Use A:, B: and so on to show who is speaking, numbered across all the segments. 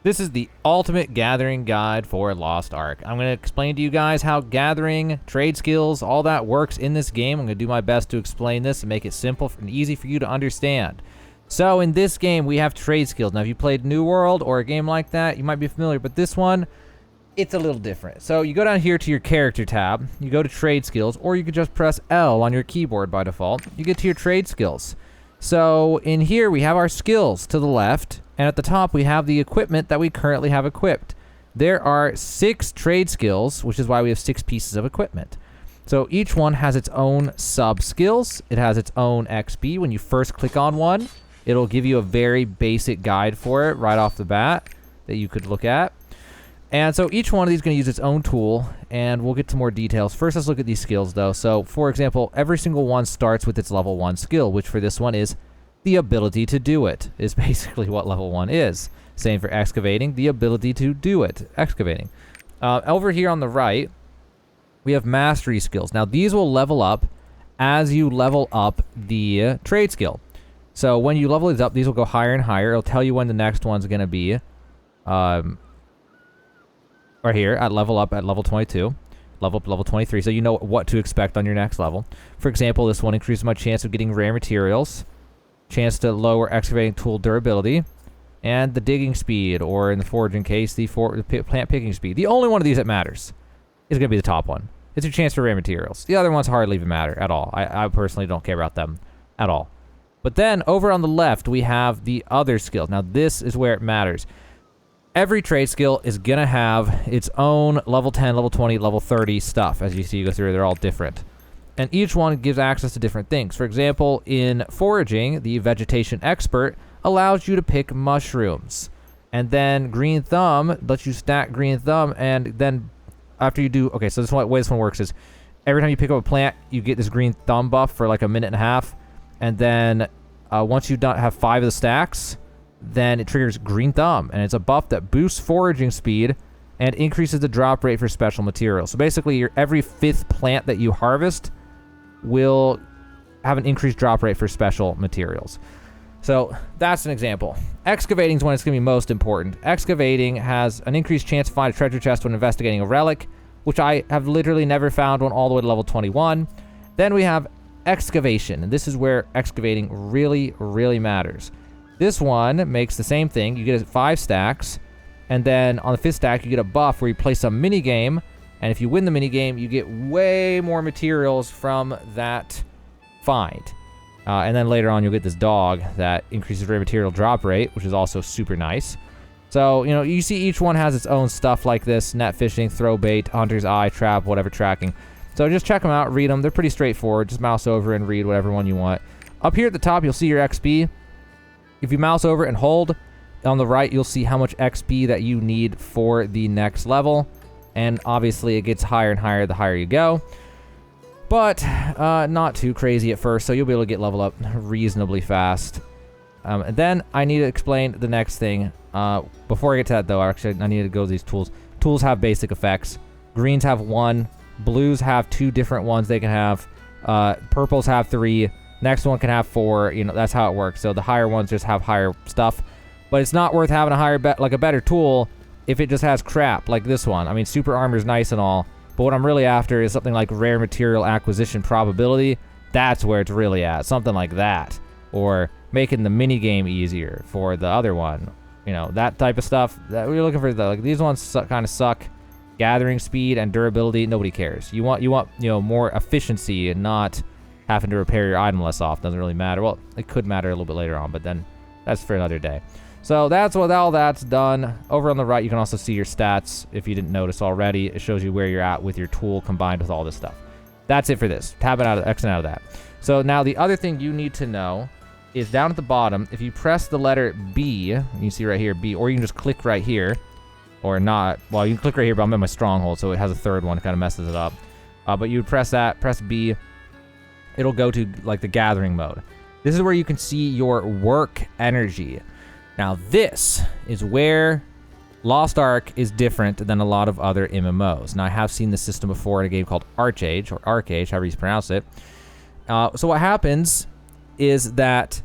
A: This is the ultimate gathering guide for Lost Ark. I'm going to explain to you guys how gathering, trade skills, all that works in this game. I'm going to do my best to explain this and make it simple and easy for you to understand. So in this game, we have trade skills. Now, if you played New World or a game like that, you might be familiar, but this one, it's a little different. So you go down here to your character tab, you go to trade skills, or you could just press L on your keyboard by default. You get to your trade skills. So in here, we have our skills to the left, and at the top, we have the equipment that we currently have equipped. There are 6 trade skills, which is why we have 6 pieces of equipment. So each one has its own sub-skills. It has its own XP. When you first click on one, it'll give you a very basic guide for it right off the bat that you could look at. And so each one of these is going to use its own tool, and we'll get to more details. First, let's look at these skills, though. So, for example, every single one starts with its level 1 skill, which for this one is the ability to do it, is basically what level 1 is. Same for excavating, the ability to do it, excavating. Over here on the right, we have mastery skills. Now, these will level up as you level up the trade skill. So, when you level these up, these will go higher and higher. It'll tell you when the next one's going to be. Right here at level up at level 22, level up level 23, so you know what to expect on your next level. For example, this one increases my chance of getting rare materials, chance to lower excavating tool durability, and the digging speed, or in the foraging case, the plant picking speed. The only one of these that matters is going to be the top one. It's your chance for rare materials. The other ones hardly even matter at all. I personally don't care about them at all. But then over on the left, we have the other skills. Now this is where it matters. Every trade skill is going to have its own level 10, level 20, level 30 stuff. As you see, you go through, they're all different. And each one gives access to different things. For example, in foraging, the vegetation expert allows you to pick mushrooms. And then green thumb lets you stack green thumb. And then after you do... Okay, so the way this one works is every time you pick up a plant, you get this green thumb buff for like a minute and a half. And then once you have 5 of the stacks, then it triggers green thumb, and it's a buff that boosts foraging speed and increases the drop rate for special materials. So basically, every 5th plant that you harvest will have an increased drop rate for special materials. So that's an example. Excavating is when it's going to be most important. Excavating has an increased chance to find a treasure chest when investigating a relic, which I have literally never found one all the way to level 21. Then we have excavation, and this is where excavating really, really matters. This one makes the same thing. You get 5 stacks, and then on the 5th stack, you get a buff where you play some minigame, and if you win the minigame, you get way more materials from that find. And then later on, you'll get this dog that increases rare material drop rate, which is also super nice. So, you know, you see each one has its own stuff like this: net fishing, throw bait, hunter's eye, trap, whatever tracking. So just check them out, read them. They're pretty straightforward. Just mouse over and read whatever one you want. Up here at the top, you'll see your XP. If you mouse over and hold, on the right, you'll see how much XP that you need for the next level. And obviously, it gets higher and higher the higher you go. But not too crazy at first, so you'll be able to get level up reasonably fast. And then I need to explain the next thing. Before I get to that, though, actually, I need to go to these tools. Tools have basic effects. Greens have 1. Blues have 2 different ones they can have. Purples have 3. Next one can have 4, you know, that's how it works. So the higher ones just have higher stuff. But it's not worth having a better tool if it just has crap like this one. I mean, super armor is nice and all, but what I'm really after is something like rare material acquisition probability. That's where it's really at. Something like that. Or making the minigame easier for the other one. You know, that type of stuff. That we're looking for. Like, these ones kind of suck. Gathering speed and durability, nobody cares. You want, you know, more efficiency and not having to repair your item less often. Doesn't really matter. Well, it could matter a little bit later on, but then that's for another day. So that's what all that's done. Over on the right, you can also see your stats. If you didn't notice already, it shows you where you're at with your tool combined with all this stuff. That's it for this. Tabbing out of Xing out of that. So now the other thing you need to know is down at the bottom, if you press the letter B, you see right here, B, or you can just click right here, or not. Well, you can click right here, but I'm in my stronghold, so it has a 3rd one. It kind of messes it up. But you would press that, press B. It'll go to like the gathering mode. This is where you can see your work energy. Now this is where Lost Ark is different than a lot of other MMOs. Now I have seen this system before in a game called Archage, or Arcage, however you pronounce it. So what happens is that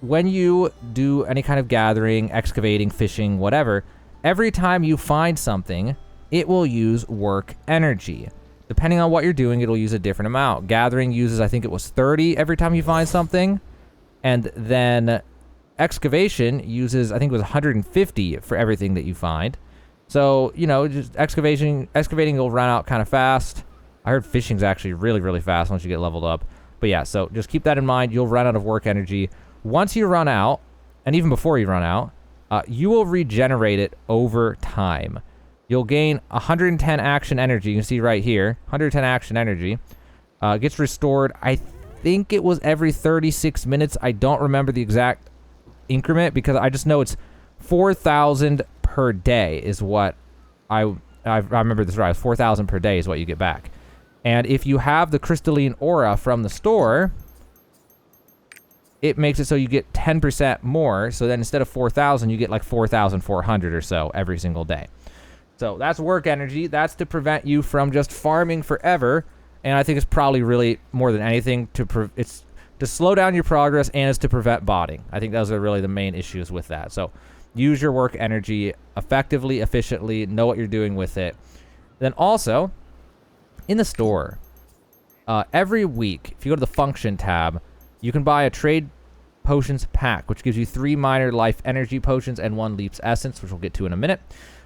A: when you do any kind of gathering, excavating, fishing, whatever, every time you find something, it will use work energy. Depending on what you're doing, it'll use a different amount. Gathering uses, I think it was 30 every time you find something. And then excavation uses, I think it was 150 for everything that you find. So, you know, just excavating will run out kind of fast. I heard fishing's actually really, really fast once you get leveled up. But yeah, so just keep that in mind. You'll run out of work energy. Once you run out, and even before you run out, you will regenerate it over time. You'll gain 110 action energy. You can see right here, 110 action energy. Gets restored, I think it was every 36 minutes. I don't remember the exact increment because I just know it's 4,000 per day is what I remember this right. 4,000 per day is what you get back. And if you have the crystalline aura from the store, it makes it so you get 10% more. So then instead of 4,000, you get like 4,400 or so every single day. So that's work energy. That's to prevent you from just farming forever. And I think it's probably really more than anything it's to slow down your progress, and it's to prevent botting. I think those are really the main issues with that. So use your work energy effectively, efficiently, know what you're doing with it. Then also, in the store, every week, if you go to the function tab, you can buy a trade potions pack, which gives you 3 minor life energy potions and 1 leaps essence, which we'll get to in a minute.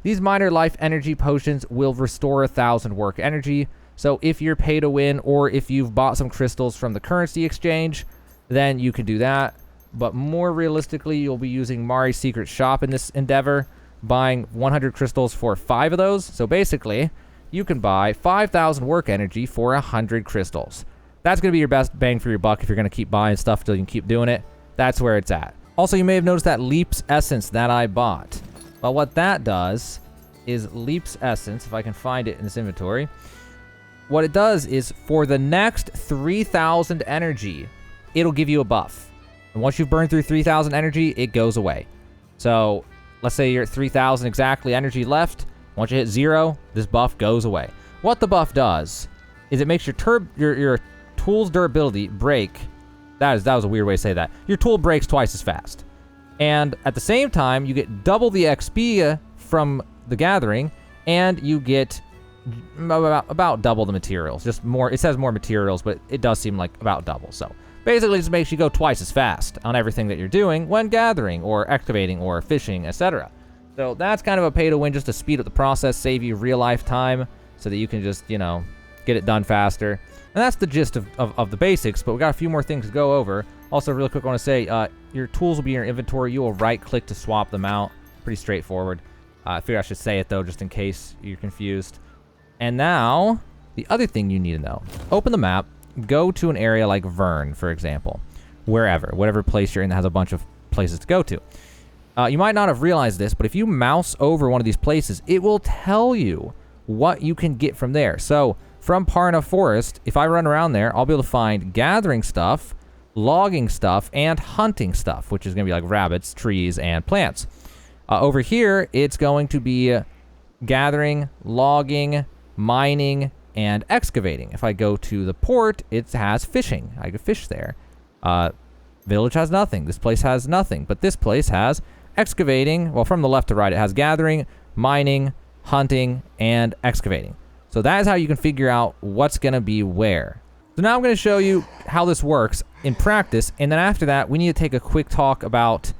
A: These minor life energy potions will restore 1,000 work energy. So if you're pay to win, or if you've bought some crystals from the currency exchange, then you can do that. But more realistically, you'll be using Mari's secret shop in this endeavor, buying 100 crystals for 5 of those. So basically, you can buy 5,000 work energy for 100 crystals. That's going to be your best bang for your buck if you're going to keep buying stuff until you can keep doing it. That's where it's at. Also, you may have noticed that Leaps Essence that I bought. But what that does is Leaps Essence, if I can find it in this inventory, what it does is for the next 3,000 energy, it'll give you a buff. And once you've burned through 3,000 energy, it goes away. So let's say you're at 3,000 exactly energy left. Once you hit 0, this buff goes away. What the buff does is it makes your tool's durability break. That was a weird way to say that. Your tool breaks twice as fast. And at the same time, you get double the XP from the gathering, and you get about double the materials. Just more, it says more materials, but it does seem like about double. So basically, it just makes you go twice as fast on everything that you're doing when gathering or excavating or fishing, etc. So that's kind of a pay to win, just to speed up the process, save you real life time, so that you can just, you know, get it done faster. And that's the gist of the basics, but we got a few more things to go over. Also, really quick, I want to say, your tools will be in your inventory. You will right-click to swap them out. Pretty straightforward. I figure I should say it, though, just in case you're confused. And now, the other thing you need to know. Open the map, go to an area like Vern, for example. Whatever place you're in that has a bunch of places to go to. You might not have realized this, but if you mouse over one of these places, it will tell you what you can get from there. So, from Parna Forest, if I run around there, I'll be able to find gathering stuff, logging stuff, and hunting stuff, which is going to be like rabbits, trees, and plants. Over here, it's going to be gathering, logging, mining, and excavating. If I go to the port, it has fishing. I can fish there. Village has nothing. This place has nothing. But this place has excavating. Well, from the left to right, it has gathering, mining, hunting, and excavating. So that is how you can figure out what's going to be where. So now I'm going to show you how this works in practice. And then after that, we need to take a quick talk about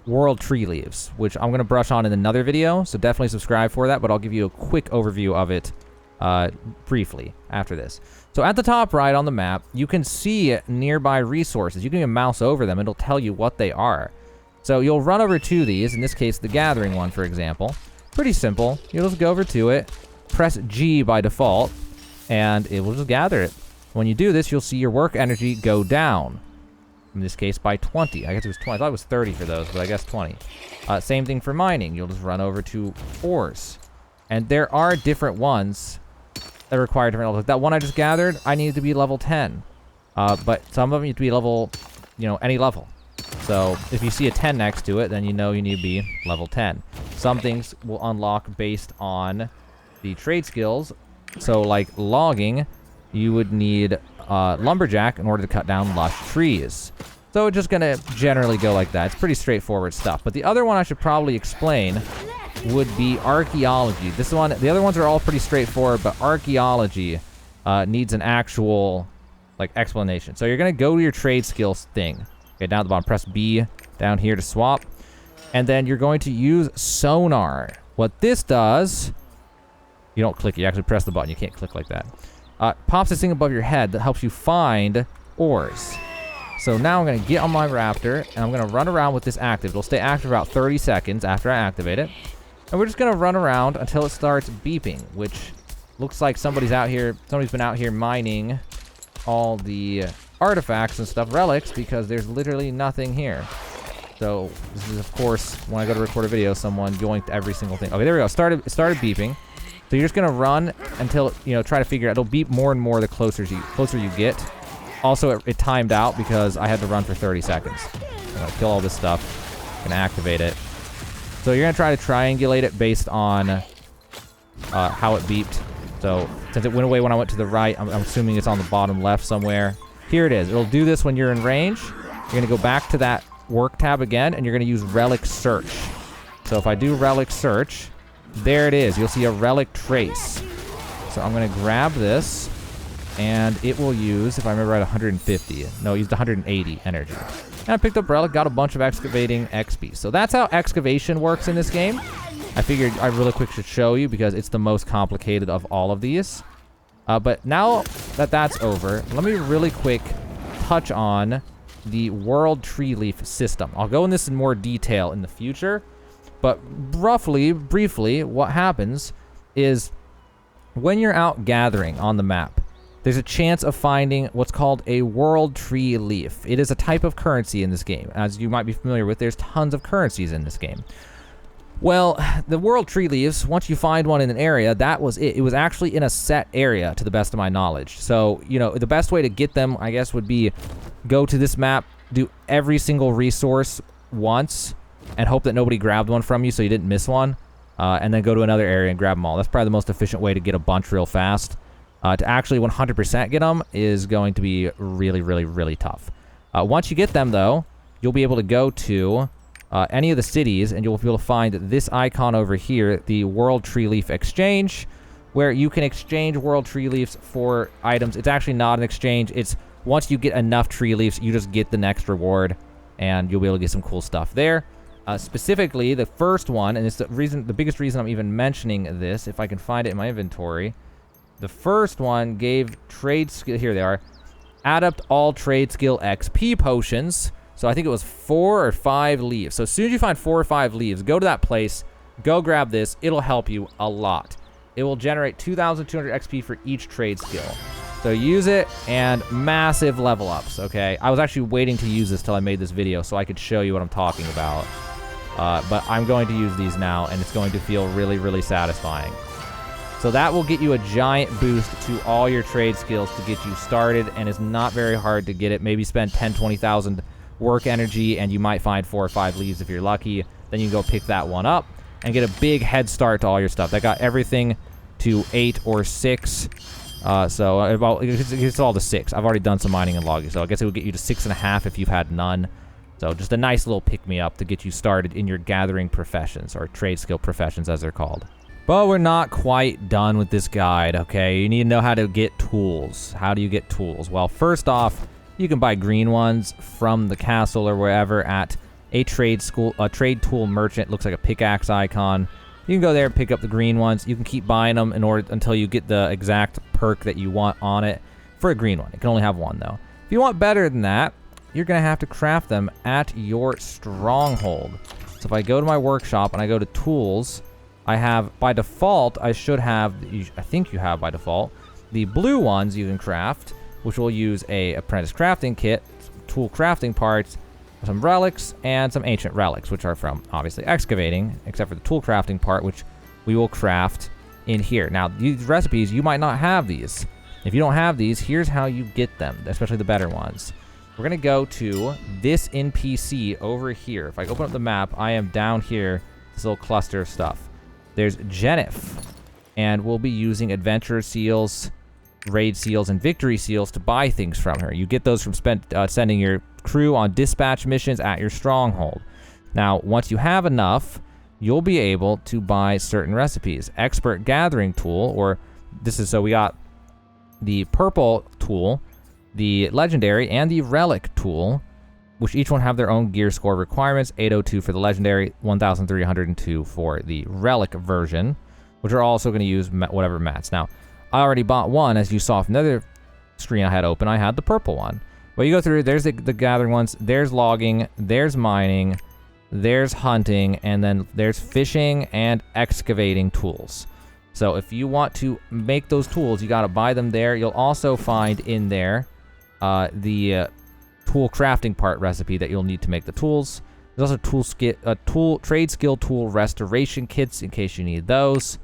A: world tree leaves, which I'm going to brush on in another video. So definitely subscribe for that. But I'll give you a quick overview of it briefly after this. So at the top right on the map, you can see nearby resources. You can even mouse over them. It'll tell you what they are. So you'll run over to these. In this case, the gathering one, for example. Pretty simple. You'll just go over to it. Press G by default, and it will just gather it. When you do this, you'll see your work energy go down. In this case, by 20. I guess it was 20. I thought it was 30 for those, but I guess 20. Same thing for mining. You'll just run over to ores. And there are different ones that require different levels. That one I just gathered, I needed to be level 10. But some of them need to be level, any level. So if you see a 10 next to it, then you know you need to be level 10. Some things will unlock based on the trade skills. So like logging, you would need lumberjack in order to cut down lush trees. So it's just gonna generally go like that. It's pretty straightforward stuff. But the other one I should probably explain would be archaeology. This one, the other ones are all pretty straightforward, but archaeology needs an actual like explanation. So you're gonna go to your trade skills thing. Okay, down at the bottom, press B down here to swap. And then you're going to use sonar. What this does, you don't click it, you actually press the button. You can't click like that. Pops this thing above your head that helps you find ores. So now I'm going to get on my raptor, and I'm going to run around with this active. It'll stay active for about 30 seconds after I activate it. And we're just going to run around until it starts beeping, which looks like somebody's been out here mining all the artifacts and stuff, relics, because there's literally nothing here. So this is, of course, when I go to record a video, someone yoinked every single thing. Okay, there we go. It started beeping. So you're just going to run until, try to figure out. It'll beep more and more the closer you get. Also, it timed out because I had to run for 30 seconds. I'm going to kill all this stuff. I'm going to activate it. So you're going to try to triangulate it based on how it beeped. So since it went away when I went to the right, I'm assuming it's on the bottom left somewhere. Here it is. It'll do this when you're in range. You're going to go back to that work tab again, and you're going to use relic search. So if I do relic search, there it is. You'll see a relic trace. So I'm going to grab this, and it will use, if I remember right, 150. No, it used 180 energy. And I picked up relic, got a bunch of excavating XP. So that's how excavation works in this game. I figured I really quick should show you because it's the most complicated of all of these. But now that that's over, let me really quick touch on the world tree leaf system. I'll go in this in more detail in the future, but briefly, what happens is when you're out gathering on the map, there's a chance of finding what's called a world tree leaf. It is a type of currency in this game. As you might be familiar with, there's tons of currencies in this game. Well, the world tree leaves, once you find one in an area, that was it. It was actually in a set area, to the best of my knowledge. So, the best way to get them, I guess, would be go to this map, do every single resource once, and hope that nobody grabbed one from you so you didn't miss one, and then go to another area and grab them all. That's probably the most efficient way to get a bunch real fast. To actually 100% get them is going to be really, really, really tough. Once you get them, though, you'll be able to go to any of the cities, and you'll be able to find this icon over here, the World Tree Leaf Exchange, where you can exchange World Tree Leaves for items. It's actually not an exchange. It's once you get enough tree leaves, you just get the next reward, and you'll be able to get some cool stuff there. Specifically, the first one, and it's the biggest reason I'm even mentioning this, if I can find it in my inventory. The first one gave trade skill. Here they are. Add up all trade skill XP potions. So I think it was 4 or 5 leaves. So as soon as you find 4 or 5 leaves, go to that place, go grab this. It'll help you a lot. It will generate 2,200 XP for each trade skill. So use it, and massive level ups, okay? I was actually waiting to use this till I made this video so I could show you what I'm talking about. But I'm going to use these now, and it's going to feel really, really satisfying. So that will get you a giant boost to all your trade skills to get you started, and it's not very hard to get it. Maybe spend 10, 20,000 work energy, and you might find 4 or 5 leaves if you're lucky. Then you can go pick that one up and get a big head start to all your stuff. That got everything to 8 or 6. So it's all to 6. I've already done some mining and logging, so I guess it would get you to 6.5 if you've had none. So just a nice little pick-me-up to get you started in your gathering professions, or trade skill professions as they're called. But we're not quite done with this guide, okay? You need to know how to get tools. How do you get tools? Well, first off, you can buy green ones from the castle or wherever at a trade tool merchant. Looks like a pickaxe icon. You can go there and pick up the green ones. You can keep buying them until you get the exact perk that you want on it for a green one. It can only have one, though. If you want better than that, you're going to have to craft them at your stronghold. So if I go to my workshop and I go to tools, I have, by default, I think you have by default, the blue ones you can craft, which will use a apprentice crafting kit, tool crafting parts, some relics, and some ancient relics, which are from, obviously, excavating, except for the tool crafting part, which we will craft in here. Now, these recipes, you might not have these. If you don't have these, here's how you get them, especially the better ones. We're going to go to this NPC over here. If I open up the map, I am down here, this little cluster of stuff. There's Jennifer, and we'll be using adventure seals, raid seals, and victory seals to buy things from her. You get those from sending your crew on dispatch missions at your stronghold. Now, once you have enough, you'll be able to buy certain recipes. Expert gathering tool, or so we got the purple tool, the legendary, and the relic tool, which each one have their own gear score requirements. 802 for the legendary, 1302 for the relic version, which are also going to use whatever mats. Now, I already bought one, as you saw from another screen I had open. I had the purple one. Well, you go through, there's the gathering ones, there's logging, there's mining, there's hunting, and then there's fishing and excavating tools. So if you want to make those tools, you got to buy them there. You'll also find in there the tool crafting part recipe that you'll need to make the tools. There's also trade skill tool restoration kits in case you need those.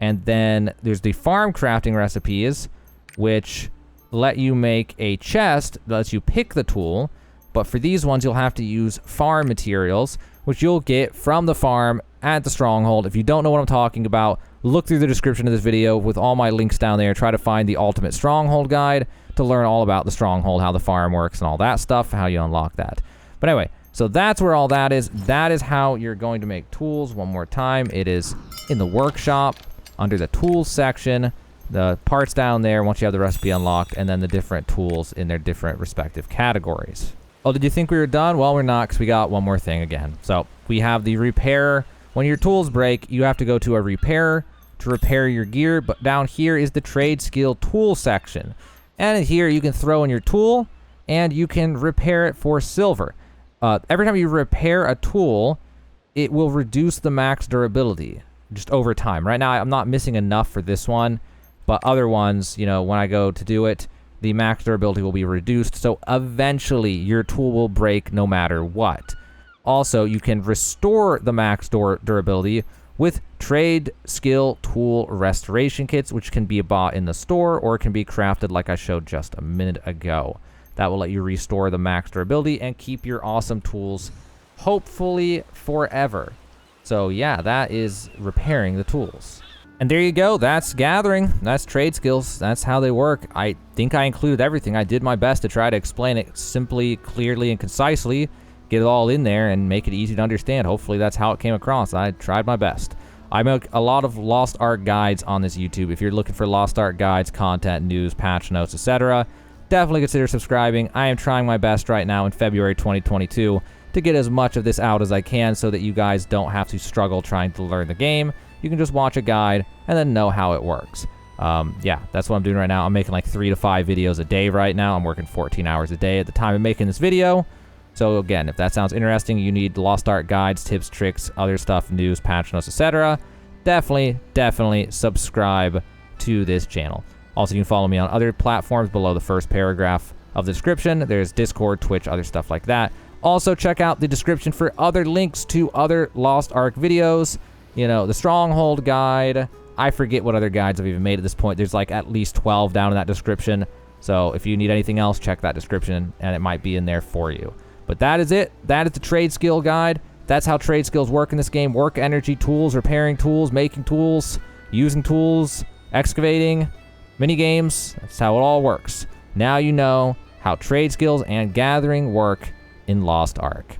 A: And then there's the farm crafting recipes, which let you make a chest that lets you pick the tool. But for these ones, you'll have to use farm materials, which you'll get from the farm at the stronghold. If you don't know what I'm talking about, look through the description of this video with all my links down there. Try to find the ultimate stronghold guide to learn all about the stronghold, how the farm works and all that stuff, how you unlock that. But anyway, so that's where all that is. That is how you're going to make tools. One more time, it is in the workshop under the tools section. The parts down there once you have the recipe unlocked, and then the different tools in their different respective categories. Oh, did you think we were done? Well, we're not, because we got one more thing again. So we have the repair. When your tools break, you have to go to a repairer to repair your gear. But down here is the trade skill tool section. And in here, you can throw in your tool, and you can repair it for silver. Every time you repair a tool, it will reduce the max durability just over time. Right now, I'm not missing enough for this one, but other ones, you know, when I go to do it, the max durability will be reduced, so eventually your tool will break no matter what. Also, you can restore the max durability with trade skill tool restoration kits, which can be bought in the store or can be crafted like I showed just a minute ago. That will let you restore the max durability and keep your awesome tools, hopefully forever. So yeah, that is repairing the tools. And there you go, that's gathering, that's trade skills, that's how they work. I think I included everything. I did my best to try to explain it simply, clearly, and concisely, get it all in there and make it easy to understand. Hopefully that's how it came across. I tried my best. I make a lot of Lost Ark guides on this YouTube. If you're looking for Lost Ark guides, content, news, patch notes, etc., definitely consider subscribing. I am trying my best right now in February 2022 to get as much of this out as I can so that you guys don't have to struggle trying to learn the game. You can just watch a guide and then know how it works. Yeah, that's what I'm doing right now. I'm making like 3 to 5 videos a day right now. I'm working 14 hours a day at the time of making this video. So again, if that sounds interesting, you need Lost Ark guides, tips, tricks, other stuff, news, patch notes, etc., definitely subscribe to this channel. Also, you can follow me on other platforms below the first paragraph of the description. There's Discord, Twitch, other stuff like that. Also, check out the description for other links to other Lost Ark videos. You know, the Stronghold guide. I forget what other guides I've even made at this point. There's like at least 12 down in that description. So if you need anything else, check that description and it might be in there for you. But that is it. That is the trade skill guide. That's how trade skills work in this game. Work energy, tools, repairing tools, making tools, using tools, excavating, mini games. That's how it all works. Now you know how trade skills and gathering work in Lost Ark.